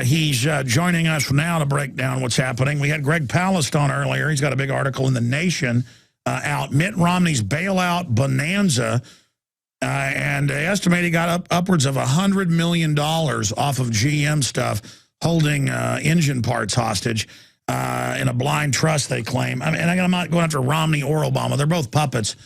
He's joining us now to break down what's happening. We had Greg Palast on earlier. He's got a big article in The Nation out. Mitt Romney's bailout bonanza. And they estimate he got upwards of $100 million off of GM stuff, holding engine parts hostage in a blind trust, they claim. I mean, and I'm not going after Romney or Obama. They're both puppets.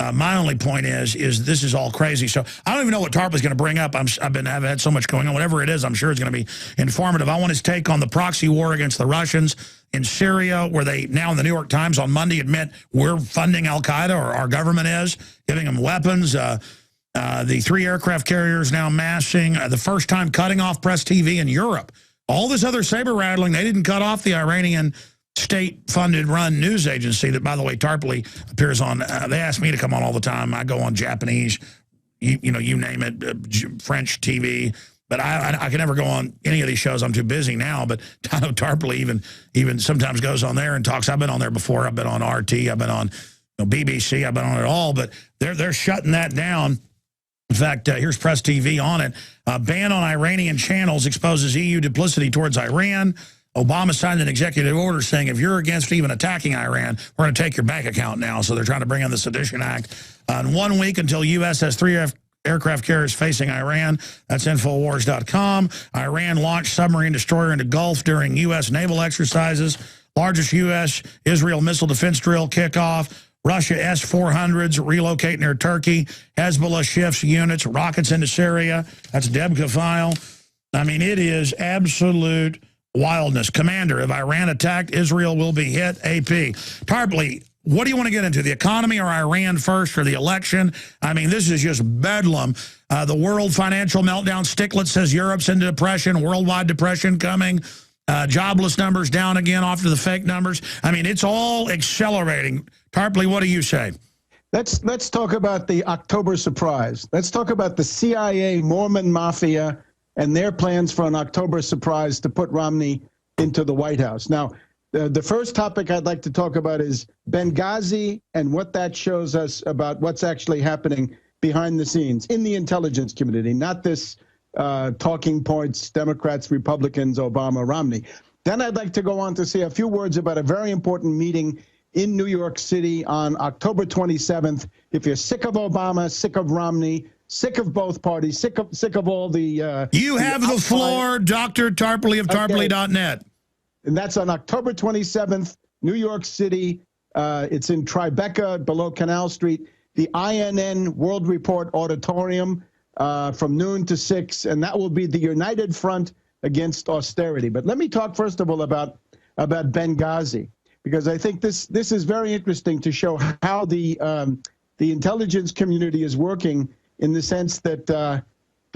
My only point is this is all crazy. So I don't even know what Tarpley's going to bring up. I've had so much going on. Whatever it is, I'm sure it's going to be informative. I want his take on the proxy war against the Russians in Syria, where they now in the New York Times on Monday admit we're funding al-Qaeda, or our government is, giving them weapons. The 3 aircraft carriers now massing, the first time cutting off press TV in Europe. All this other saber rattling, they didn't cut off the Iranian state-funded run news agency that, by the way, Tarpley appears on. They ask me to come on all the time. I go on Japanese, you name it, French TV. But I can never go on any of these shows. I'm too busy now. But I know Tarpley even sometimes goes on there and talks. I've been on there before. I've been on RT. I've been on BBC. I've been on it all. But they're shutting that down. In fact, here's Press TV on it. Ban on Iranian channels exposes EU duplicity towards Iran. Obama signed an executive order saying if you're against even attacking Iran, we're going to take your bank account now. So they're trying to bring in the Sedition Act. In 1 week until U.S. has 3 aircraft carriers facing Iran. That's Infowars.com. Iran launched submarine destroyer into Gulf during U.S. naval exercises. Largest U.S.-Israel missile defense drill kickoff. Russia S-400s relocate near Turkey. Hezbollah shifts units, rockets into Syria. That's Debka file. I mean, it is absolute wildness. Commander, if Iran attacked, Israel will be hit. AP. Tarpley, what do you want to get into? The economy or Iran first, or the election? I mean, this is just bedlam. The world financial meltdown. Stiglitz says Europe's into depression, worldwide depression coming. Jobless numbers down again after the fake numbers. I mean, it's all accelerating. Tarpley, what do you say? Let's talk about the October surprise. Let's talk about the CIA, Mormon mafia, and their plans for an October surprise to put Romney into the White House. Now, the first topic I'd like to talk about is Benghazi and what that shows us about what's actually happening behind the scenes in the intelligence community, not this talking points, Democrats, Republicans, Obama, Romney. Then I'd like to go on to say a few words about a very important meeting in New York City on October 27th. If you're sick of Obama, sick of Romney, sick of both parties, sick of all the... you have the floor, Dr. Tarpley of Tarpley.net. And that's on October 27th, New York City. It's in Tribeca, below Canal Street. The INN World Report Auditorium from noon to 6. And that will be the United Front against austerity. But let me talk, first of all, about Benghazi, because I think this is very interesting to show how the intelligence community is working, in the sense that the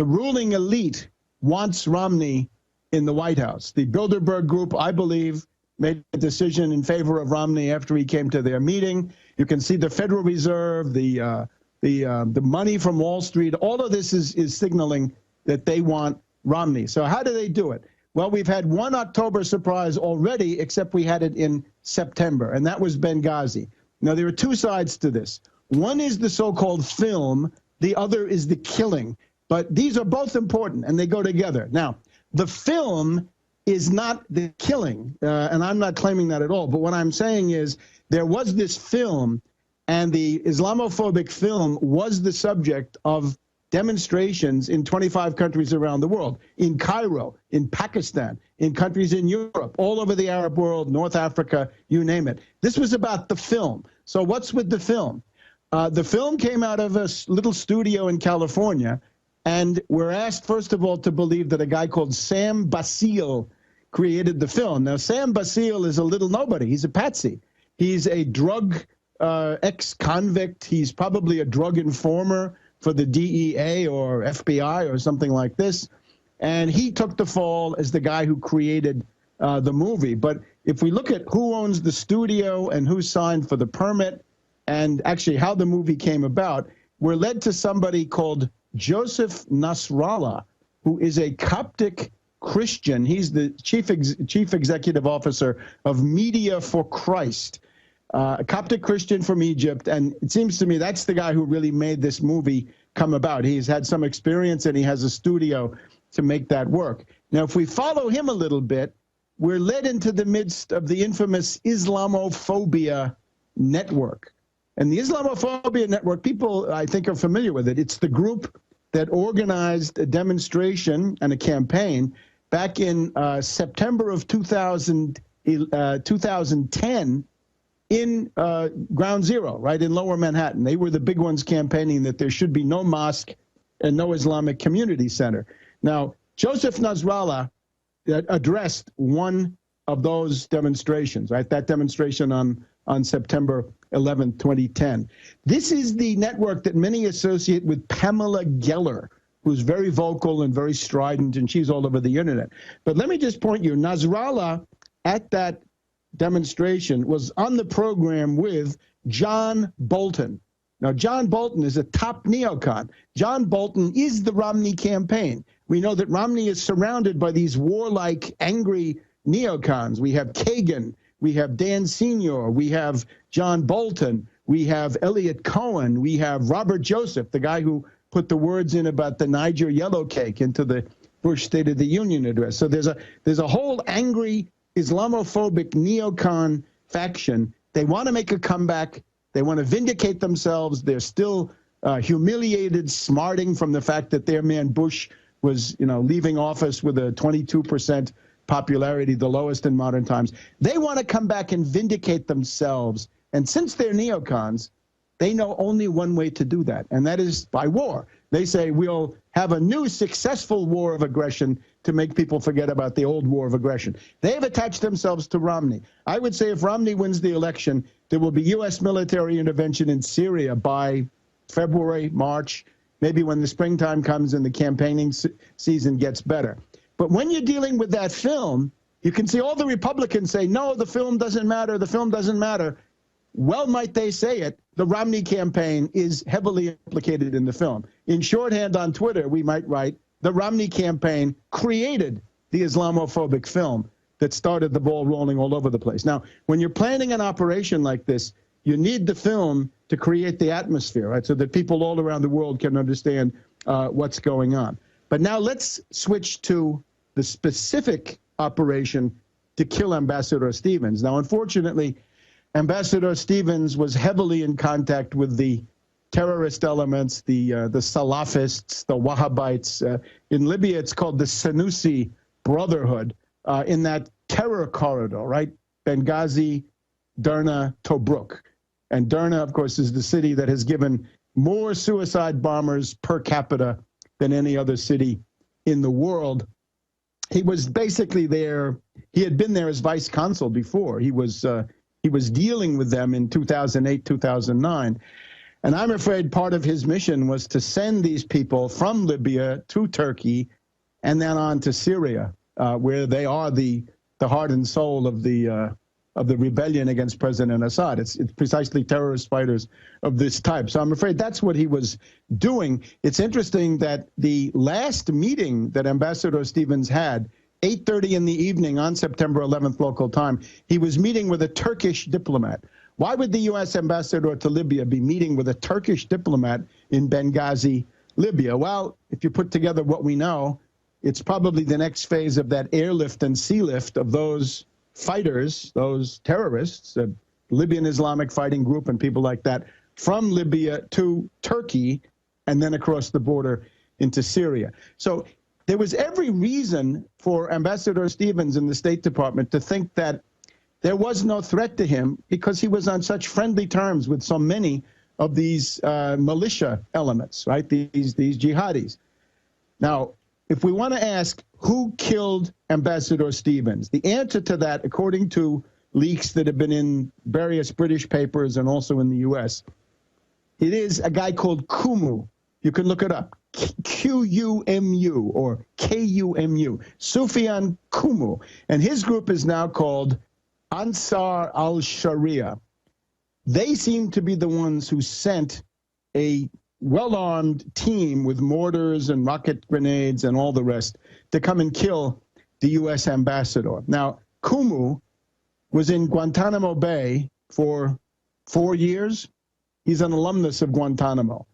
ruling elite wants Romney in the White House. The Bilderberg Group, I believe, made a decision in favor of Romney after he came to their meeting. You can see the Federal Reserve, the money from Wall Street. All of this is signaling that they want Romney. So how do they do it? Well, we've had one October surprise already, except we had it in September, and that was Benghazi. Now, there are two sides to this. One is the so-called film. The other is the killing. But these are both important, and they go together. Now, the film is not the killing, and I'm not claiming that at all. But what I'm saying is there was this film, and the Islamophobic film was the subject of demonstrations in 25 countries around the world, in Cairo, in Pakistan, in countries in Europe, all over the Arab world, North Africa, you name it. This was about the film. So what's with the film? The film came out of a little studio in California, and we're asked, first of all, to believe that a guy called Sam Basile created the film. Now, Sam Basile is a little nobody. He's a patsy. He's a drug ex-convict. He's probably a drug informer for the DEA or FBI or something like this. And he took the fall as the guy who created the movie. But if we look at who owns the studio and who signed for the permit, and actually how the movie came about, we're led to somebody called Joseph Nasrallah, who is a Coptic Christian. He's the chief executive officer of Media for Christ, a Coptic Christian from Egypt. And it seems to me that's the guy who really made this movie come about. He's had some experience, and he has a studio to make that work. Now, if we follow him a little bit, we're led into the midst of the infamous Islamophobia network. And the Islamophobia network, people, I think, are familiar with it. It's the group that organized a demonstration and a campaign back in September of 2010 in Ground Zero, right, in Lower Manhattan. They were the big ones campaigning that there should be no mosque and no Islamic community center. Now, Joseph Nasrallah addressed one of those demonstrations, right, that demonstration on September 11, 2010. This is the network that many associate with Pamela Geller, who's very vocal and very strident, and she's all over the internet. But let me just point you, Nasrallah at that demonstration was on the program with John Bolton. Now, John Bolton is a top neocon. John Bolton is the Romney campaign. We know that Romney is surrounded by these warlike, angry neocons. We have Kagan, we have Dan Senior, we have John Bolton, we have Elliot Cohen, we have Robert Joseph, the guy who put the words in about the Niger yellow cake into the Bush State of the Union address. So there's a whole angry Islamophobic neocon faction. They want to make a comeback. They want to vindicate themselves. They're still humiliated, smarting from the fact that their man Bush was, leaving office with a 22% popularity, the lowest in modern times. They want to come back and vindicate themselves. And since they're neocons, they know only one way to do that, and that is by war. They say we'll have a new successful war of aggression to make people forget about the old war of aggression. They have attached themselves to Romney. I would say if Romney wins the election, there will be U.S. military intervention in Syria by February, March, maybe when the springtime comes and the campaigning season gets better. But when you're dealing with that film, you can see all the Republicans say, no, the film doesn't matter, the film doesn't matter. Well, might they say it, the Romney campaign is heavily implicated in the film. In shorthand on Twitter, we might write, the Romney campaign created the Islamophobic film that started the ball rolling all over the place. Now, when you're planning an operation like this, you need the film to create the atmosphere, right, so that people all around the world can understand what's going on. But now let's switch to the specific operation to kill Ambassador Stevens. Now, unfortunately, Ambassador Stevens was heavily in contact with the terrorist elements, the Salafists, the Wahhabites. In Libya, it's called the Senussi Brotherhood, in that terror corridor, right? Benghazi, Derna, Tobruk. And Derna, of course, is the city that has given more suicide bombers per capita than any other city in the world. He was basically there. He had been there as vice consul before. He was dealing with them in 2008, 2009. And I'm afraid part of his mission was to send these people from Libya to Turkey and then on to Syria, where they are the heart and soul of the rebellion against President Assad. It's precisely terrorist fighters of this type. So I'm afraid that's what he was doing. It's interesting that the last meeting that Ambassador Stevens had, 8:30 in the evening on September 11th local time, he was meeting with a Turkish diplomat. Why would the U.S. ambassador to Libya be meeting with a Turkish diplomat in Benghazi, Libya? Well, if you put together what we know, it's probably the next phase of that airlift and sea lift of those fighters, those terrorists, the Libyan Islamic Fighting Group and people like that, from Libya to Turkey and then across the border into Syria. So there was every reason for Ambassador Stevens in the State Department to think that there was no threat to him because he was on such friendly terms with so many of these militia elements, right, these jihadis. Now, if we want to ask who killed Ambassador Stevens, the answer to that, according to leaks that have been in various British papers and also in the U.S., it is a guy called Qumu. You can look it up. Q-U-M-U or K-U-M-U, Sufyan Qumu. And his group is now called Ansar al-Sharia. They seem to be the ones who sent a well-armed team with mortars and rocket grenades and all the rest to come and kill the U.S. ambassador. Now, Qumu was in Guantanamo Bay for 4 years. He's an alumnus of Guantanamo.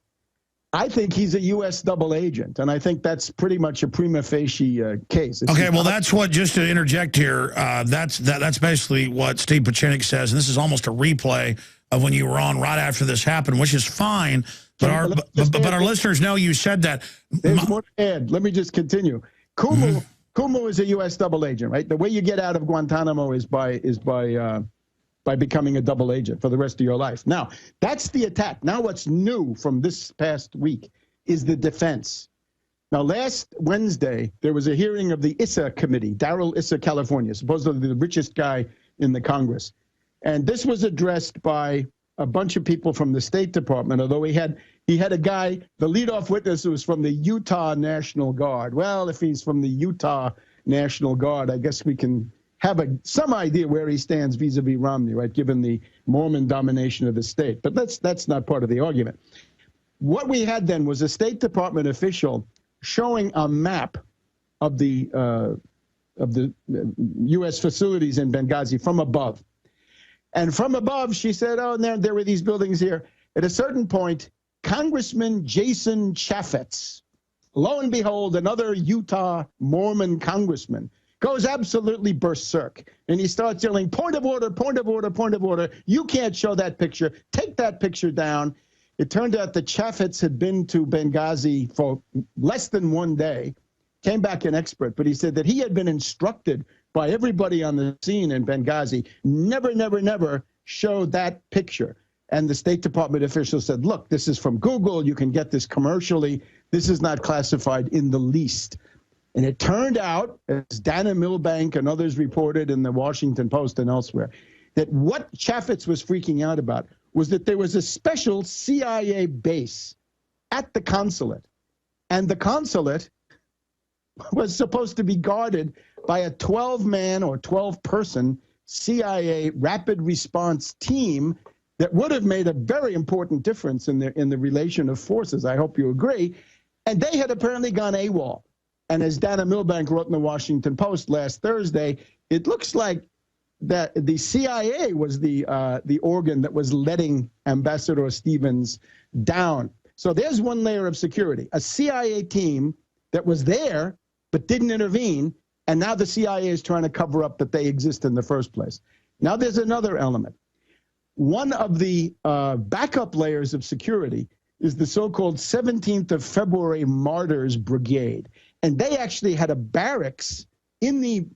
I think he's a U.S. double agent, and I think that's pretty much a prima facie case. Okay, well, that's what, just to interject here, that's basically what Steve Pachinik says, and this is almost a replay of when you were on right after this happened, which is fine, but our listeners know you said that. There's more to add. Let me just continue. Qumu is a U.S. double agent, right? The way you get out of Guantanamo is by becoming a double agent for the rest of your life. Now, that's the attack. Now what's new from this past week is the defense. Now, last Wednesday, there was a hearing of the Issa Committee, Darrell Issa, California, supposedly the richest guy in the Congress. And this was addressed by a bunch of people from the State Department, although he had a guy, the leadoff witness, who was from the Utah National Guard. Well, if he's from the Utah National Guard, I guess we can have some idea where he stands vis-a-vis Romney, right, given the Mormon domination of the state. But that's not part of the argument. What we had then was a State Department official showing a map of the U.S. facilities in Benghazi from above. And from above, she said, oh, and there were these buildings here. At a certain point, Congressman Jason Chaffetz, lo and behold, another Utah Mormon congressman, goes absolutely berserk. And he starts yelling, point of order, point of order, point of order. You can't show that picture. Take that picture down. It turned out that Chaffetz had been to Benghazi for less than one day, came back an expert, but he said that he had been instructed by everybody on the scene in Benghazi, never, never, never show that picture. And the State Department official said, look, this is from Google. You can get this commercially. This is not classified in the least. And it turned out, as Dana Milbank and others reported in the Washington Post and elsewhere, that what Chaffetz was freaking out about was that there was a special CIA base at the consulate. And the consulate was supposed to be guarded by a 12-man or 12-person CIA rapid response team that would have made a very important difference in the relation of forces. I hope you agree. And they had apparently gone AWOL. And as Dana Milbank wrote in the Washington Post last Thursday, it looks like that the CIA was the organ that was letting Ambassador Stevens down. So there's one layer of security. A CIA team that was there but didn't intervene, and now the CIA is trying to cover up that they exist in the first place. Now there's another element. One of the backup layers of security is the so-called 17th of February Martyrs Brigade. And they actually had a barracks in the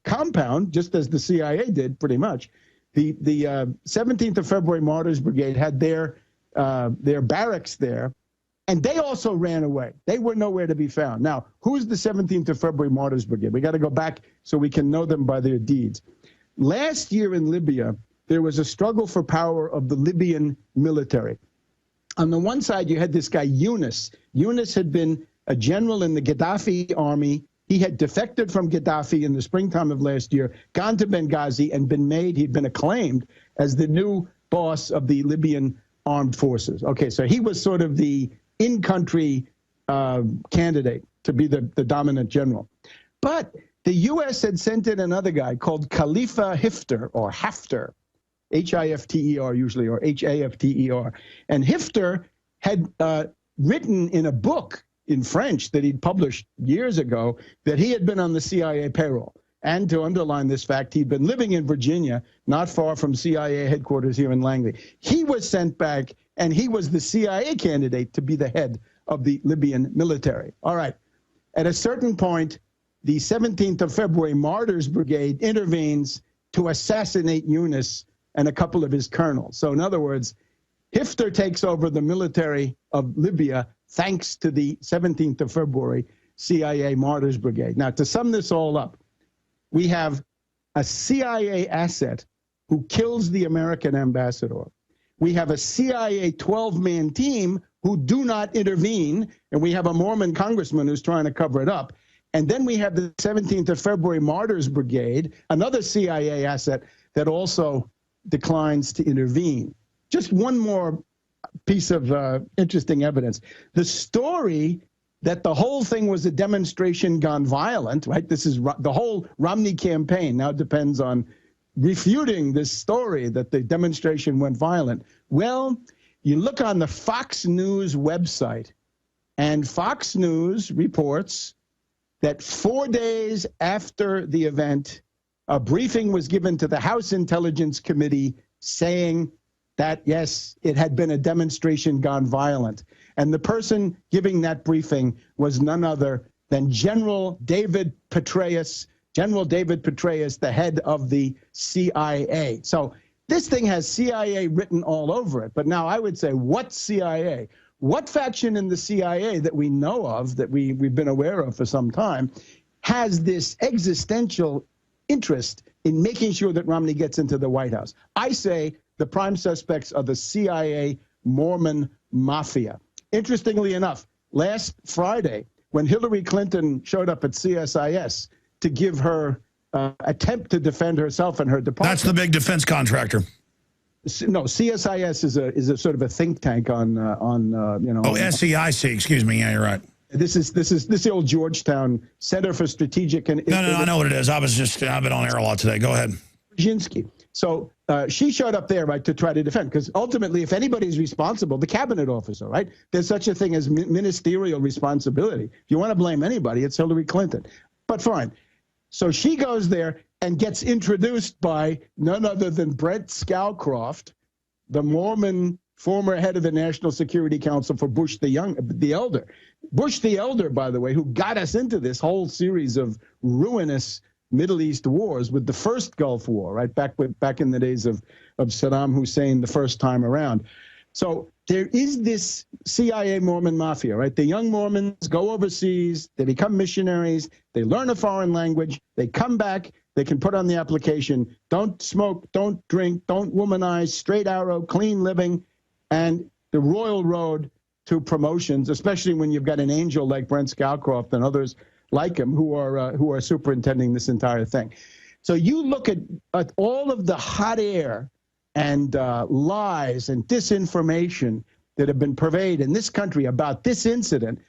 compound, just as the CIA did, pretty much. The 17th of February Martyrs Brigade had their barracks there, and they also ran away. They were nowhere to be found. Now, who's the 17th of February Martyrs Brigade? We got to go back so we can know them by their deeds. Last year in Libya, there was a struggle for power of the Libyan military. On the one side, you had this guy, Younes. Younes had been a general in the Gaddafi army. He had defected from Gaddafi in the springtime of last year, gone to Benghazi, and he'd been acclaimed as the new boss of the Libyan armed forces. Okay, so he was sort of the in-country candidate to be the dominant general. But the U.S. had sent in another guy called Khalifa Hifter, or Hafter, H-I-F-T-E-R usually, or H-A-F-T-E-R. And Hifter had written in a book in French that he'd published years ago that he had been on the CIA payroll. And to underline this fact, he'd been living in Virginia, not far from CIA headquarters here in Langley. He was sent back, and he was the CIA candidate to be the head of the Libyan military. All right. At a certain point, the 17th of February Martyrs Brigade intervenes to assassinate Younes and a couple of his colonels. So in other words, Hifter takes over the military of Libya thanks to the 17th of February CIA Martyrs Brigade. Now, to sum this all up, we have a CIA asset who kills the American ambassador. We have a CIA 12-man team who do not intervene, and we have a Mormon congressman who's trying to cover it up. And then we have the 17th of February Martyrs Brigade, another CIA asset that also declines to intervene. Just one more piece of interesting evidence. The story that the whole thing was a demonstration gone violent, right? This is the whole Romney campaign now depends on refuting this story that the demonstration went violent. Well, You look on the Fox News website, and Fox News reports that 4 days after the event, a briefing was given to the House Intelligence Committee saying that, yes, it had been a demonstration gone violent. And the person giving that briefing was none other than General David Petraeus, the head of the CIA. So this thing has CIA written all over it. But now I would say, what CIA? What faction in the CIA that we know of, that we've been aware of for some time, has this existential interest in making sure that Romney gets into the White House? I say the prime suspects are the CIA Mormon mafia. Interestingly enough, last Friday, when Hillary Clinton showed up at CSIS to give her attempt to defend herself and her department. That's the big defense contractor. No, CSIS is a sort of a think tank on you know. Oh, SEIC. Excuse me. Yeah, you're right. This is the old Georgetown Center for Strategic and No, I know what it is. I've been on air a lot today. Go ahead. Brzezinski. So she showed up there, right, to try to defend, because ultimately, if anybody's responsible, the cabinet officer, right? There's such a thing as ministerial responsibility. If you want to blame anybody, it's Hillary Clinton. But fine. So she goes there and gets introduced by none other than Brent Scowcroft, the Mormon former head of the National Security Council for Bush the Elder. Bush the Elder, by the way, who got us into this whole series of ruinous Middle East wars with the first Gulf War, right, back in the days of Saddam Hussein the first time around. So there is this CIA Mormon mafia, right? The young Mormons go overseas, they become missionaries, they learn a foreign language, they come back, they can put on the application, don't smoke, don't drink, don't womanize, straight arrow, clean living, and the royal road to promotions, especially when you've got an angel like Brent Scowcroft and others like him who are superintending this entire thing. So you look at all of the hot air and lies and disinformation that have been purveyed in this country about this incident,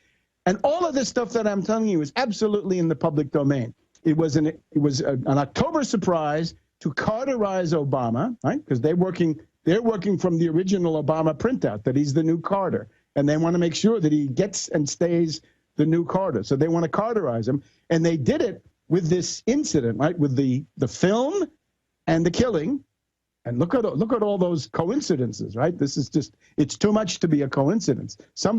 and all of this stuff that I'm telling you is absolutely in the public domain. It was an October surprise to Carterize Obama, right? Because they're working from the original Obama printout that he's the new Carter, and they want to make sure that he gets and stays the new Carter. So they want to Carterize him, and they did it with this incident, right? With the film and the killing. And look at all those coincidences, right? This is just, it's too much to be a coincidence. Some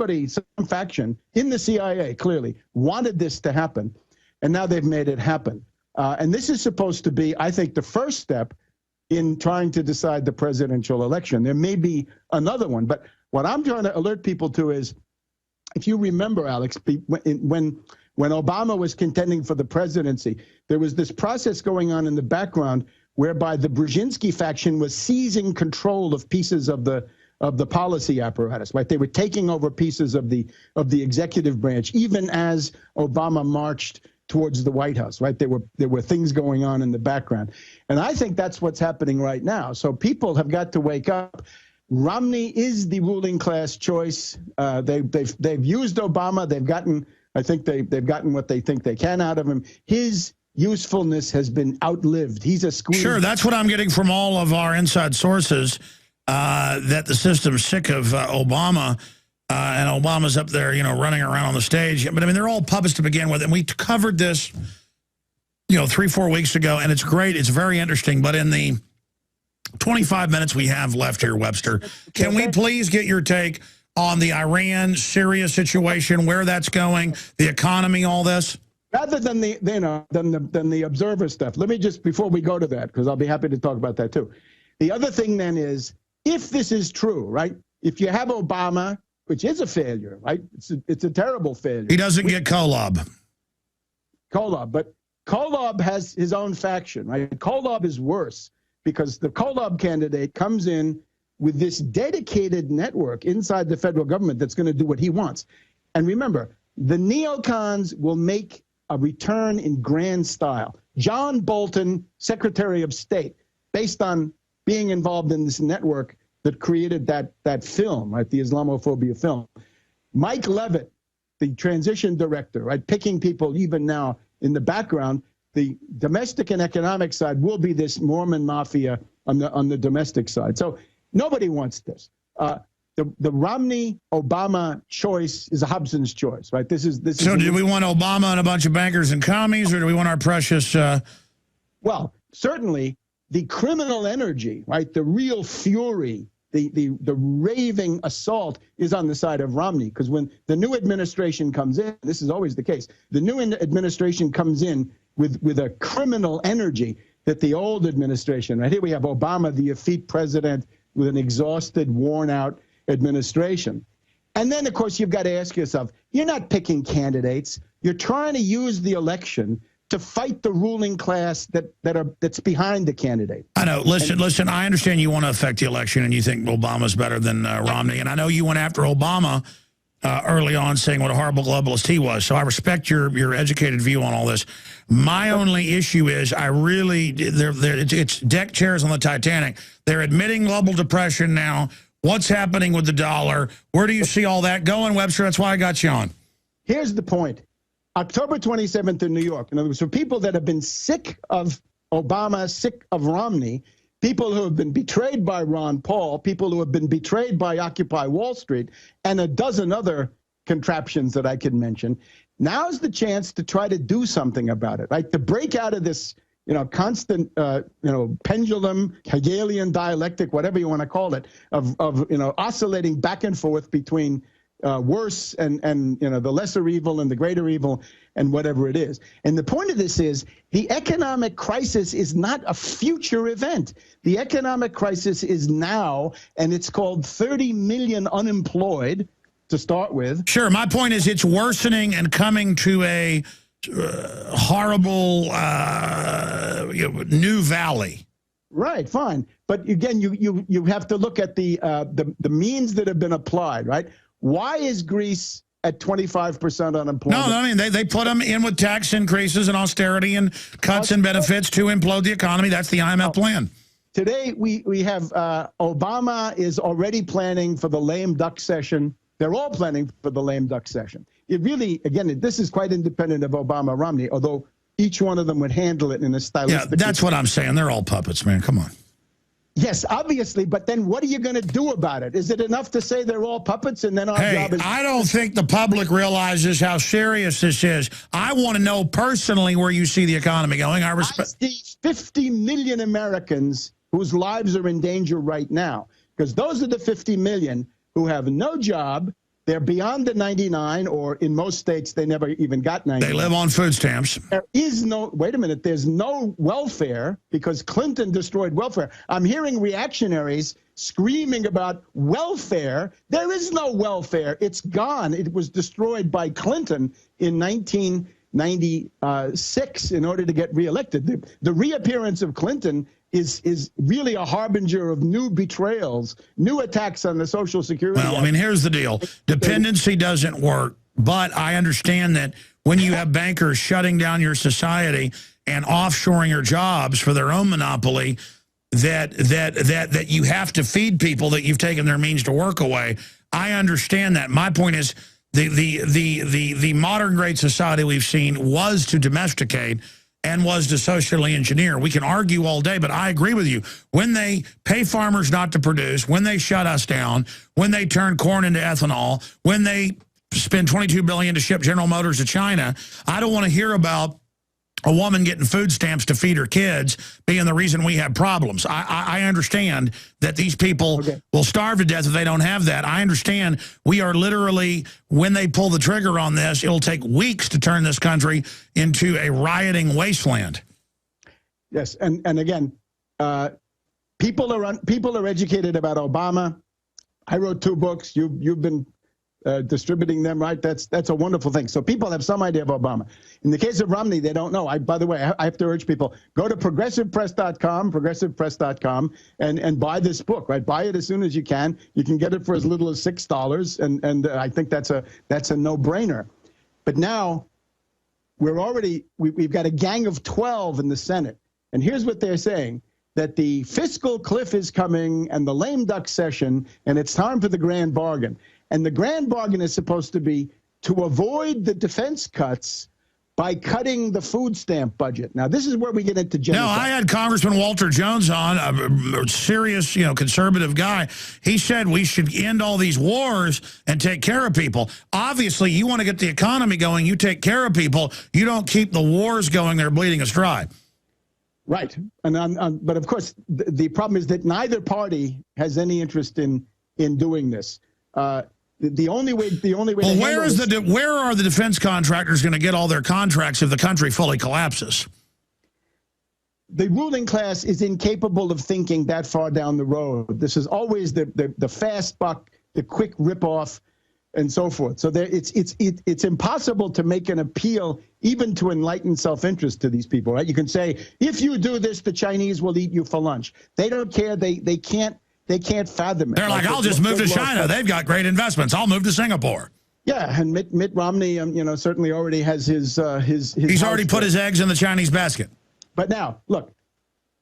faction in the CIA clearly wanted this to happen, and now they've made it happen. And this is supposed to be, I think, the first step in trying to decide the presidential election. There may be another one, but what I'm trying to alert people to is, if you remember, Alex, when Obama was contending for the presidency, there was this process going on in the background whereby the Brzezinski faction was seizing control of pieces of the policy apparatus, right? They were taking over pieces of the executive branch, even as Obama marched towards the White House, right? There were things going on in the background. And I think that's what's happening right now. So people have got to wake up. Romney is the ruling class choice. They've used Obama. I think they've gotten what they think they can out of him. His usefulness has been outlived. He's a squeeze. Sure, that's what I'm getting from all of our inside sources, that the system's sick of Obama, and Obama's up there, running around on the stage. But, I mean, they're all puppets to begin with. And we covered this, 3-4 weeks ago, and it's great. It's very interesting. But in the 25 minutes we have left here, Webster, can we please get your take on the Iran-Syria situation, where that's going, the economy, all this? Rather than the observer stuff, let me just, before we go to that, because I'll be happy to talk about that too. The other thing then is, if this is true, right? If you have Obama, which is a failure, right? It's a terrible failure. He doesn't get Kolob. But Kolob has his own faction, right? Kolob is worse, because the Kolob candidate comes in with this dedicated network inside the federal government that's going to do what he wants. And remember, the neocons will make a return in grand style. John Bolton, Secretary of State, based on being involved in this network that created that film, right, the Islamophobia film. Mike Levitt, the transition director, right, picking people even now in the background. The domestic and economic side will be this Mormon mafia on the domestic side. So nobody wants this. the Romney-Obama choice is a Hobson's choice, right? This is. So do we want Obama and a bunch of bankers and commies, or do we want our precious? Well, certainly the criminal energy, right? The real fury, the raving assault is on the side of Romney, because when the new administration comes in, this is always the case. The new administration comes in with a criminal energy that the old administration, right here we have Obama, the effete president with an exhausted, worn out administration. And then, of course, you've got to ask yourself, you're not picking candidates. You're trying to use the election to fight the ruling class that's behind the candidate. I know. Listen, I understand you want to affect the election and you think Obama's better than Romney. And I know you went after Obama early on, saying what a horrible globalist he was. So I respect your educated view on all this. My only issue is it's deck chairs on the Titanic. They're admitting global depression now. What's happening with the dollar? Where do you see all that going, Webster? That's why I got you on. Here's the point. October 27th in New York. In other words, for people that have been sick of Obama, sick of Romney, people who have been betrayed by Ron Paul, people who have been betrayed by Occupy Wall Street, and a dozen other contraptions that I can mention. Now's the chance to try to do something about it, right? To break out of this, constant, pendulum, Hegelian dialectic, whatever you want to call it, of oscillating back and forth between worse and the lesser evil and the greater evil and whatever it is. And the point of this is the economic crisis is not a future event. The economic crisis is now, and it's called 30 million unemployed to start with. Sure. My point is it's worsening and coming to a horrible new valley. Right. Fine. But again, you have to look at the means that have been applied, right? Why is Greece at 25% unemployment? No, I mean, they put them in with tax increases and austerity and cuts and benefits to implode the economy. That's the IMF plan. Today, we have Obama is already planning for the lame duck session. They're all planning for the lame duck session. It really, again, this is quite independent of Obama-Romney, although each one of them would handle it in a stylistic. Yeah, that's what I'm saying. They're all puppets, man. Come on. Yes, obviously, but then what are you going to do about it? Is it enough to say they're all puppets and then our job is... I don't think the public realizes how serious this is. I want to know personally where you see the economy going. I see 50 million Americans whose lives are in danger right now, because those are the 50 million who have no job. They're beyond the 99, or in most states, they never even got 99. They live on food stamps. There is no, wait a minute, there's no welfare because Clinton destroyed welfare. I'm hearing reactionaries screaming about welfare. There is no welfare. It's gone. It was destroyed by Clinton in 1996 in order to get reelected. The reappearance of Clinton is really a harbinger of new betrayals, new attacks on the Social Security. Well, I mean, here's the deal. Dependency doesn't work, but I understand that when you have bankers shutting down your society and offshoring your jobs for their own monopoly, that you have to feed people that you've taken their means to work away. I understand that. My point is the modern great society we've seen was to domesticate and was to socially engineer. We can argue all day, but I agree with you. When they pay farmers not to produce, when they shut us down, when they turn corn into ethanol, when they spend $22 billion to ship General Motors to China, I don't want to hear about a woman getting food stamps to feed her kids being the reason we have problems. I understand that these people will starve to death if they don't have that. I understand we are literally, when they pull the trigger on this, it'll take weeks to turn this country into a rioting wasteland. Yes, and again, people are educated about Obama. I wrote 2 books. You've been distributing them, right? That's a wonderful thing. So people have some idea of Obama. In the case of Romney, they don't know. By the way, I have to urge people, go to progressivepress.com, and buy this book, right? Buy it as soon as you can. You can get it for as little as $6, and I think that's a no-brainer. But now we've got a gang of 12 in the Senate, and here's what they're saying: that the fiscal cliff is coming and the lame duck session, and it's time for the grand bargain. And the grand bargain is supposed to be to avoid the defense cuts, by cutting the food stamp budget. Now, this is where we get into genocide. No, I had Congressman Walter Jones on, a serious, conservative guy. He said we should end all these wars and take care of people. Obviously, you want to get the economy going, you take care of people. You don't keep the wars going, they're bleeding us dry. Right. But, of course, the problem is that neither party has any interest in doing this. The only way. Well, where are the defense contractors going to get all their contracts if the country fully collapses? The ruling class is incapable of thinking that far down the road. This is always the fast buck, the quick ripoff, and so forth. So it's impossible to make an appeal even to enlightened self-interest to these people. Right? You can say, if you do this, the Chinese will eat you for lunch. They don't care. They can't. They can't fathom it. They're like, I'll just move to China. They've got great investments. I'll move to Singapore. Yeah, and Mitt Romney, certainly already has his. He's already put his eggs in the Chinese basket. But now, look,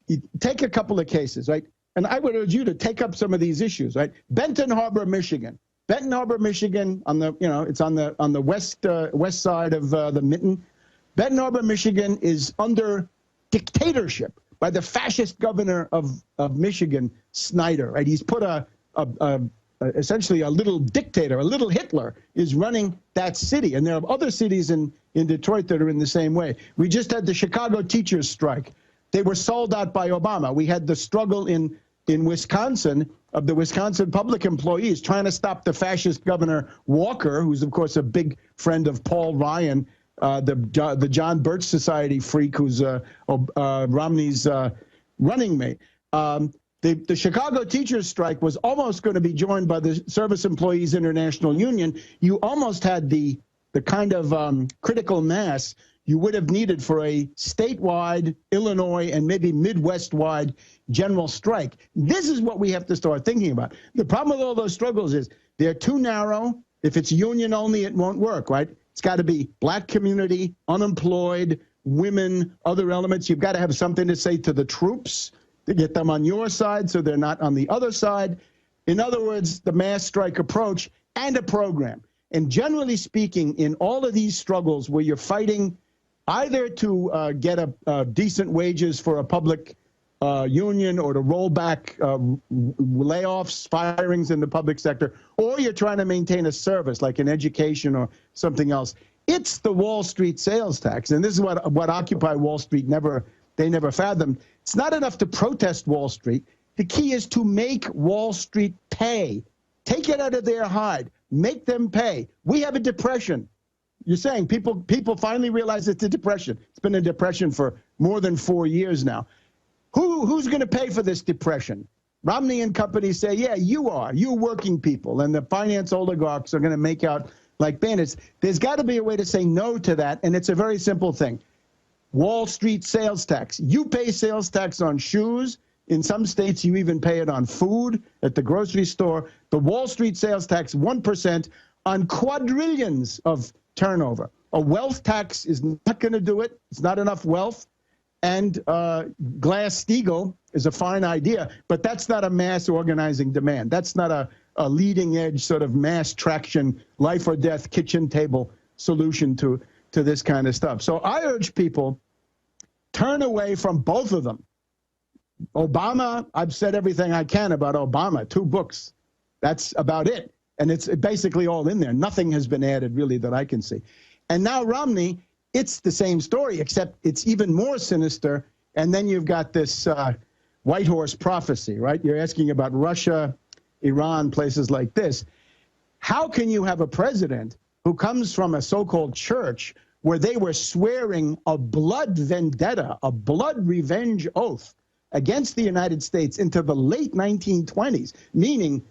you take a couple of cases, right? And I would urge you to take up some of these issues, right? Benton Harbor, Michigan. Benton Harbor, Michigan, on the it's on the west side of the Mitten. Benton Harbor, Michigan, is under dictatorship by the fascist governor of Michigan, Snyder. Right? He's put essentially a little dictator, a little Hitler, is running that city. And there are other cities in Detroit that are in the same way. We just had the Chicago teachers strike. They were sold out by Obama. We had the struggle in Wisconsin of the Wisconsin public employees trying to stop the fascist governor Walker, who's, of course, a big friend of Paul Ryan, the John Birch Society freak who's Romney's running mate. The Chicago teachers strike was almost going to be joined by the Service Employees International Union. You almost had the kind of critical mass you would have needed for a statewide, Illinois, and maybe Midwest-wide general strike. This is what we have to start thinking about. The problem with all those struggles is they're too narrow. If it's union only, it won't work, right? It's got to be black community, unemployed, women, other elements. You've got to have something to say to the troops to get them on your side so they're not on the other side. In other words, the mass strike approach and a program. And generally speaking, in all of these struggles where you're fighting either to get decent wages for a public union or to roll back layoffs, firings in the public sector, or you're trying to maintain a service like an education or something else, it's the Wall Street sales tax. And this is what Occupy Wall Street never fathomed. It's not enough to protest Wall Street. The key is to make Wall Street pay. Take it out of their hide. Make them pay. We have a depression. You're saying people finally realize it's a depression. It's been a depression for more than 4 years now. Who's going to pay for this depression? Romney and company say, yeah, you are. You working people. And the finance oligarchs are going to make out like bandits. There's got to be a way to say no to that, and it's a very simple thing. Wall Street sales tax. You pay sales tax on shoes. In some states, you even pay it on food at the grocery store. The Wall Street sales tax, 1% on quadrillions of turnover. A wealth tax is not going to do it. It's not enough wealth. And Glass-Steagall is a fine idea, but that's not a mass organizing demand. That's not a leading edge sort of mass traction, life or death kitchen table solution to this kind of stuff. So I urge people, turn away from both of them. Obama, I've said everything I can about Obama, 2 books. That's about it. And it's basically all in there. Nothing has been added really that I can see. And now Romney, it's the same story, except it's even more sinister. And then you've got this White Horse prophecy, right? You're asking about Russia, Iran, places like this. How can you have a president who comes from a so-called church where they were swearing a blood vendetta, a blood revenge oath against the United States into the late 1920s, meaning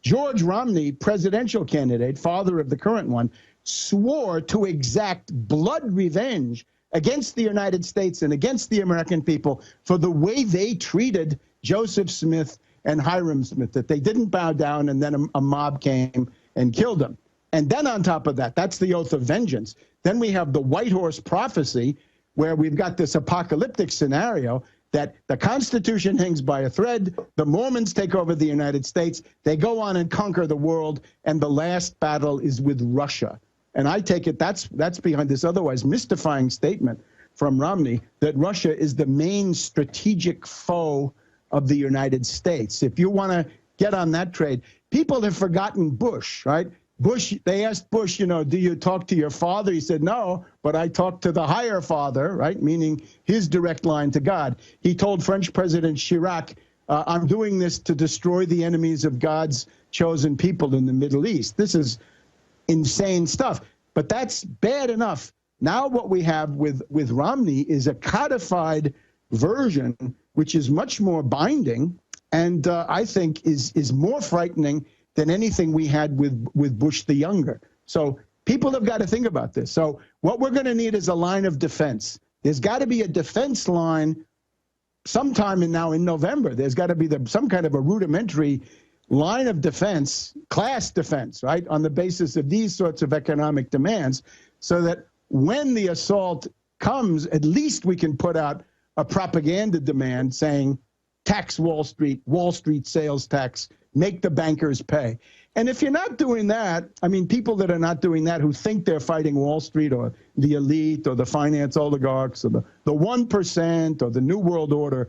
George Romney, presidential candidate, father of the current one, swore to exact blood revenge against the United States and against the American people for the way they treated Joseph Smith and Hiram Smith, that they didn't bow down and then a mob came and killed them. And then on top of that, that's the oath of vengeance. Then we have the White Horse prophecy, where we've got this apocalyptic scenario that the Constitution hangs by a thread, the Mormons take over the United States, they go on and conquer the world, and the last battle is with Russia. and I take it that's behind this otherwise mystifying statement from Romney that Russia is the main strategic foe of the United States. If you want to get on that trade, people have forgotten Bush, right? Bush, they asked Bush, do you talk to your father? He said, no, but I talk to the higher father, right? Meaning his direct line to God. He told French President Chirac, I'm doing this to destroy the enemies of God's chosen people in the Middle East. This is insane stuff, but that's bad enough. Now what we have with Romney is a codified version, which is much more binding, and I think is more frightening than anything we had with Bush the Younger. So people have got to think about this. So what we're going to need is a line of defense. There's got to be a defense line sometime in November. There's got to be some kind of a rudimentary line of defense, class defense, right, on the basis of these sorts of economic demands, so that when the assault comes, at least we can put out a propaganda demand saying, tax Wall Street sales tax, make the bankers pay. And if you're not doing that, I mean, people that are not doing that, who think they're fighting Wall Street or the elite or the finance oligarchs or the 1% or the New World Order,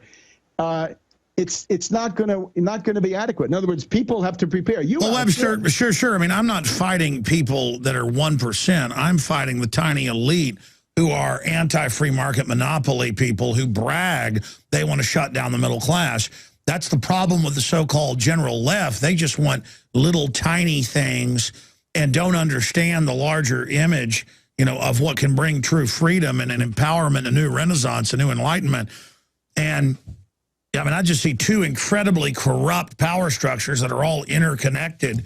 it's not going to be adequate. In other words, people have to prepare. Well, Webster, sure. I mean, I'm not fighting people that are 1%. I'm fighting the tiny elite who are anti-free market monopoly people who brag they want to shut down the middle class. That's the problem with the so-called general left. They just want little tiny things and don't understand the larger image, of what can bring true freedom and an empowerment, a new renaissance, a new enlightenment. And I mean, I just see two incredibly corrupt power structures that are all interconnected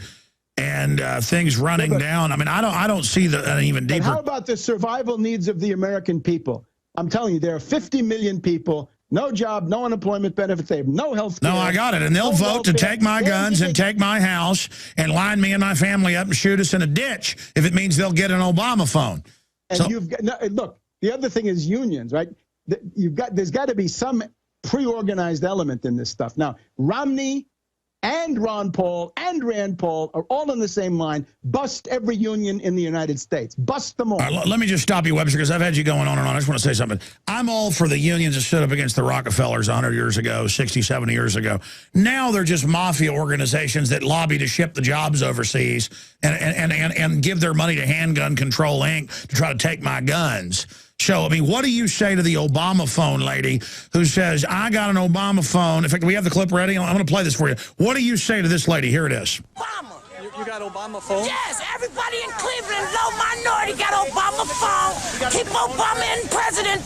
and things running down. I mean, I don't see an even deeper. And how about the survival needs of the American people? I'm telling you, there are 50 million people, no job, no unemployment benefits, they have no health care. No, I got it. And they'll vote to take my guns and take my house and line me and my family up and shoot us in a ditch if it means they'll get an Obama phone. And you've got, look, the other thing is unions, right? There's got to be some pre-organized element in this stuff. Now, Romney and Ron Paul and Rand Paul are all on the same line. Bust every union in the United States. Bust them all. Let me just stop you, Webster, because I've had you going on and on. I just want to say something. I'm all for the unions that stood up against the Rockefellers 100 years ago, 60, 70 years ago. Now they're just mafia organizations that lobby to ship the jobs overseas and give their money to Handgun Control, Inc. to try to take my guns. So, I mean, what do you say to the Obama phone lady who says, I got an Obama phone? In fact, we have the clip ready. I'm going to play this for you. What do you say to this lady? Here it is. Obama. You got Obama phone? Yes, everybody in Cleveland, low minority, got Obama phone. Keep Obama in president,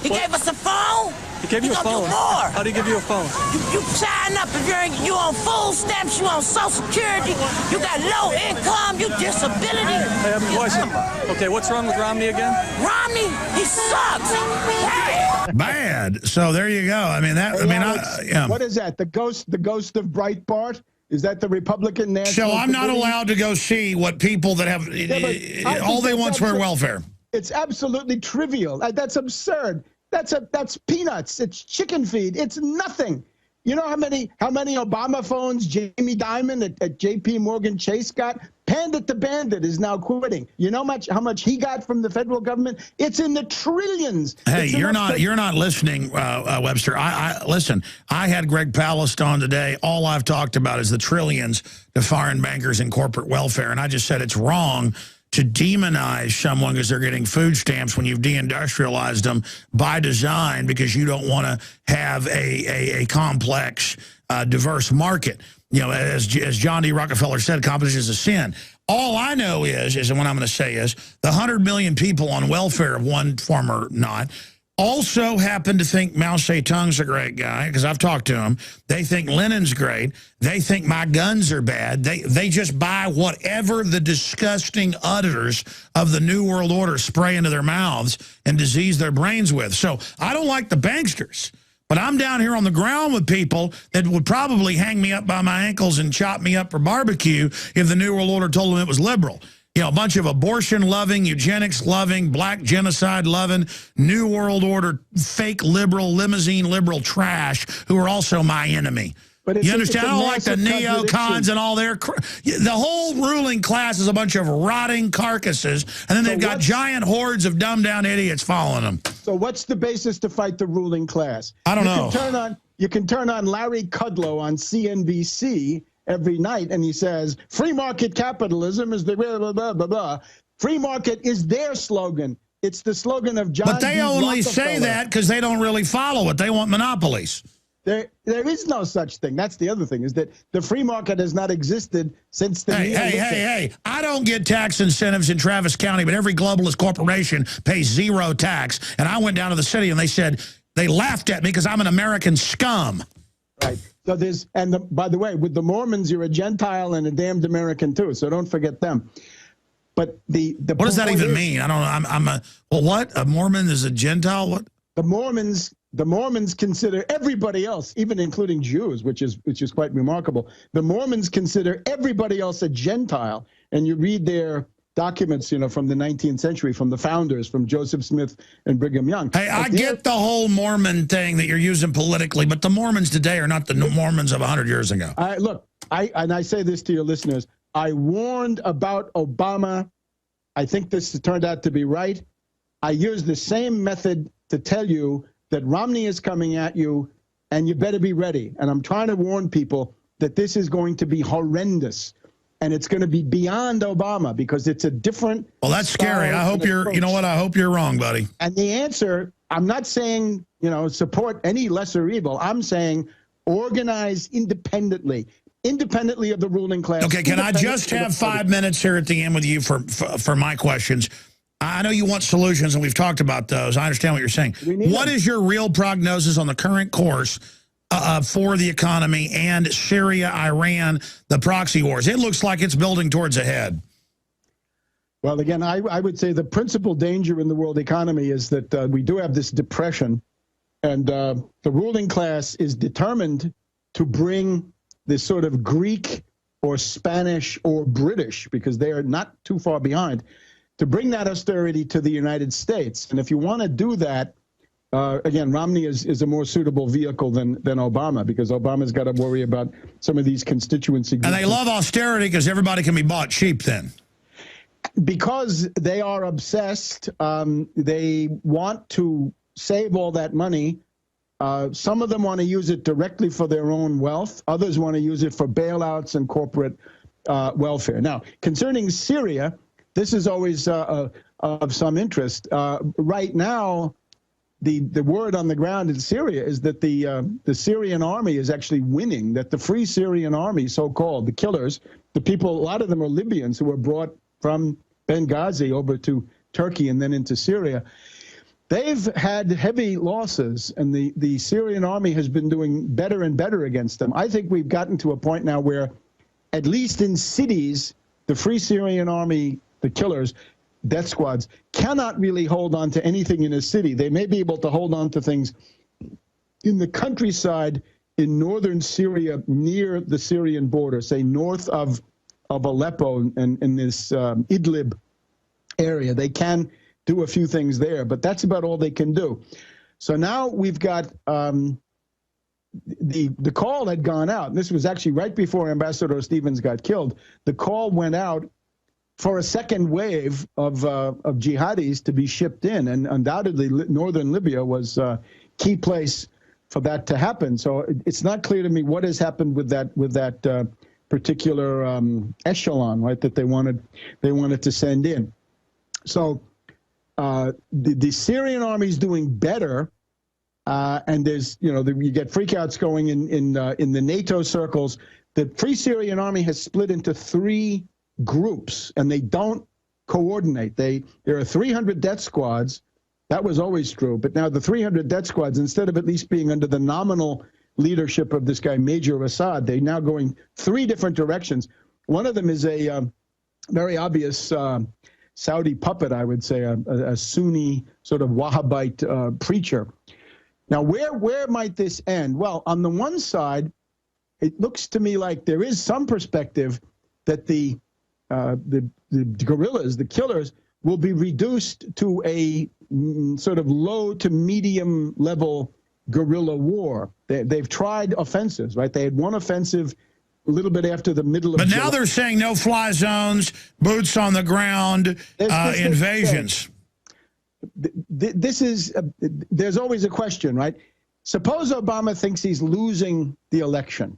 He gave us a phone. He gave you a phone? Do more. How do you give you a phone? You sign up if you on food stamps, you on Social Security, you got low income, you disability. I have a question. Okay, what's wrong with Romney again? Romney, he sucks. Bad. Bad. So there you go. I mean, yeah. What is that? The ghost of Breitbart? Is that the Republican National So I'm not Committee? allowed to go see what people that have all they want is welfare. It's absolutely trivial. That's absurd. That's peanuts. It's chicken feed. It's nothing. You know how many Obama phones Jamie Dimon at J.P. Morgan Chase got? Pandit the Bandit is now quitting. You know how much he got from the federal government? It's in the trillions. Hey, you're not listening, Webster. Listen. I had Greg Palast on today. All I've talked about is the trillions to foreign bankers and corporate welfare, and I just said it's wrong to demonize someone because they're getting food stamps when you've deindustrialized them by design because you don't want to have a complex, diverse market. As John D. Rockefeller said, competition is a sin. All I know is, and what I'm going to say is, the 100 million people on welfare of one form or not also happen to think Mao Zedong's a great guy, because I've talked to him. They think Lenin's great. They think my guns are bad. They just buy whatever the disgusting udders of the New World Order spray into their mouths and disease their brains with. So I don't like the banksters, but I'm down here on the ground with people that would probably hang me up by my ankles and chop me up for barbecue if the New World Order told them it was liberal. A bunch of abortion-loving, eugenics-loving, black genocide-loving, New World Order, fake liberal, limousine liberal trash who are also my enemy. But it's you understand? I don't like the massive neocons and all their... The whole ruling class is a bunch of rotting carcasses, and then they've got giant hordes of dumbed-down idiots following them. So what's the basis to fight the ruling class? I don't know. You can turn on Larry Kudlow on CNBC every night, and he says, free market capitalism is the blah, blah, blah, blah, blah. Free market is their slogan. It's the slogan of John But they D. only say Rockefeller. that because they don't really follow it. They want monopolies. There is no such thing. That's the other thing, is that the free market has not existed since the... Hey, I don't get tax incentives in Travis County, but every globalist corporation pays zero tax. And I went down to the city and they said, they laughed at me because I'm an American scum. Right. So there's, by the way, with the Mormons, you're a Gentile and a damned American too. So don't forget them. But what does that even mean? I don't know. Well, what? A Mormon is a Gentile? What? The Mormons consider everybody else, even including Jews, which is quite remarkable. The Mormons consider everybody else a Gentile, and you read their documents, from the 19th century, from the founders, from Joseph Smith and Brigham Young. Hey, I get the whole Mormon thing that you're using politically, but the Mormons today are not the Mormons of 100 years ago. Look, I say this to your listeners. I warned about Obama. I think this turned out to be right. I used the same method to tell you that Romney is coming at you, and you better be ready. And I'm trying to warn people that this is going to be horrendous, and it's going to be beyond Obama because it's a different... Well, that's scary. I hope you're, you know what, I hope you're wrong, buddy. And the answer, I'm not saying, support any lesser evil. I'm saying organize independently of the ruling class. Okay, can I just have 5 minutes here at the end with you for my questions? I know you want solutions, and we've talked about those. I understand what you're saying. What is your real prognosis on the current course for the economy and Syria, Iran, the proxy wars? It looks like it's building towards a head. Well, again, I would say the principal danger in the world economy is that we do have this depression, and the ruling class is determined to bring this sort of Greek or Spanish or British, because they are not too far behind, to bring that austerity to the United States. And if you want to do that, again, Romney is a more suitable vehicle than Obama, because Obama's got to worry about some of these constituency groups. And they love austerity because everybody can be bought cheap then. Because they are obsessed. They want to save all that money. Some of them want to use it directly for their own wealth. Others want to use it for bailouts and corporate welfare. Now, concerning Syria, this is always of some interest. Right now, the word on the ground in Syria is that the Syrian army is actually winning, that the Free Syrian Army, so-called, the killers, the people, a lot of them are Libyans who were brought from Benghazi over to Turkey and then into Syria. They've had heavy losses, and the Syrian army has been doing better and better against them. I think we've gotten to a point now where, at least in cities, the Free Syrian Army, the killers, death squads, cannot really hold on to anything in a city. They may be able to hold on to things in the countryside in northern Syria near the Syrian border, say north of Aleppo and in this Idlib area. They can do a few things there, but that's about all they can do. So now we've got the call had gone out. And this was actually right before Ambassador Stevens got killed. The call went out for a second wave of jihadis to be shipped in, and undoubtedly northern Libya was a key place for that to happen. So it's not clear to me what has happened with that particular echelon, right, that they wanted to send in. So the Syrian army is doing better, and there's you get freakouts going in the NATO circles. The Free Syrian Army has split into 3 groups, and they don't coordinate. There are 300 death squads. That was always true, but now the 300 death squads, instead of at least being under the nominal leadership of this guy Major Assad, they're now going 3 different directions. One of them is a very obvious Saudi puppet, I would say, a Sunni sort of Wahhabite preacher. Now, where might this end? Well, on the one side, it looks to me like there is some perspective that the guerrillas, the killers, will be reduced to a sort of low to medium level guerrilla war. They've tried offensives, right? They had one offensive a little bit after the middle of But July. now they're saying no-fly zones, boots on the ground, invasions. This is, there's always a question, right? Suppose Obama thinks he's losing the election.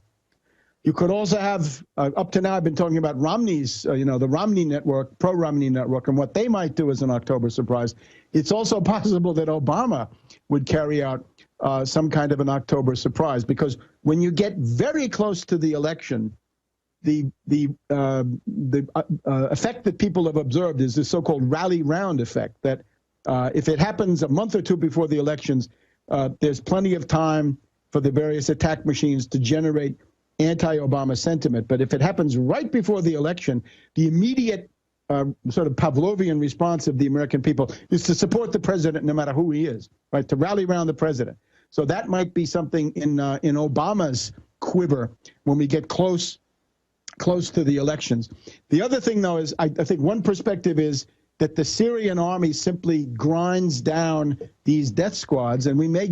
You could also have, up to now, I've been talking about Romney's, the Romney network, pro-Romney network, and what they might do as an October surprise. It's also possible that Obama would carry out some kind of an October surprise, because when you get very close to the election, the effect that people have observed is the so-called rally round effect, that if it happens a month or two before the elections, there's plenty of time for the various attack machines to generate anti-Obama sentiment. But if it happens right before the election, the immediate sort of Pavlovian response of the American people is to support the president no matter who he is, right? To rally around the president. So that might be something in Obama's quiver when we get close to the elections. The other thing, though, is I think one perspective is that the Syrian army simply grinds down these death squads, and we may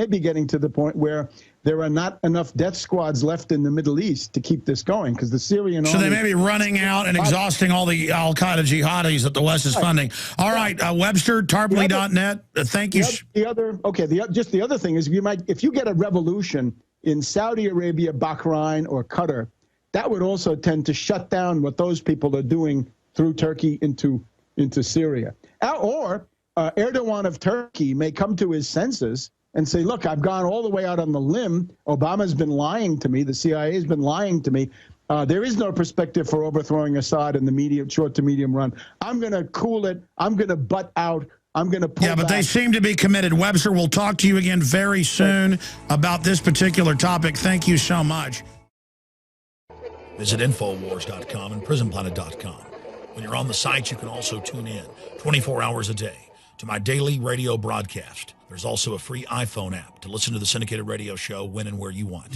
be getting to the point where there are not enough death squads left in the Middle East to keep this going, because the Syrian army... So they may be running out and exhausting all the al-Qaeda jihadis that the West is funding. All right, Webster Tarpley.net, thank you. The other thing is, if you get a revolution in Saudi Arabia, Bahrain, or Qatar, that would also tend to shut down what those people are doing through Turkey into Syria. Or Erdogan of Turkey may come to his senses and say, look, I've gone all the way out on the limb. Obama's been lying to me. The CIA has been lying to me. There is no perspective for overthrowing Assad in the short to medium run. I'm going to cool it. I'm going to butt out. I'm going to pull back. But they seem to be committed. Webster, we'll talk to you again very soon about this particular topic. Thank you so much. Visit Infowars.com and PrisonPlanet.com. When you're on the site, you can also tune in 24 hours a day to my daily radio broadcast. There's also a free iPhone app to listen to the syndicated radio show when and where you want.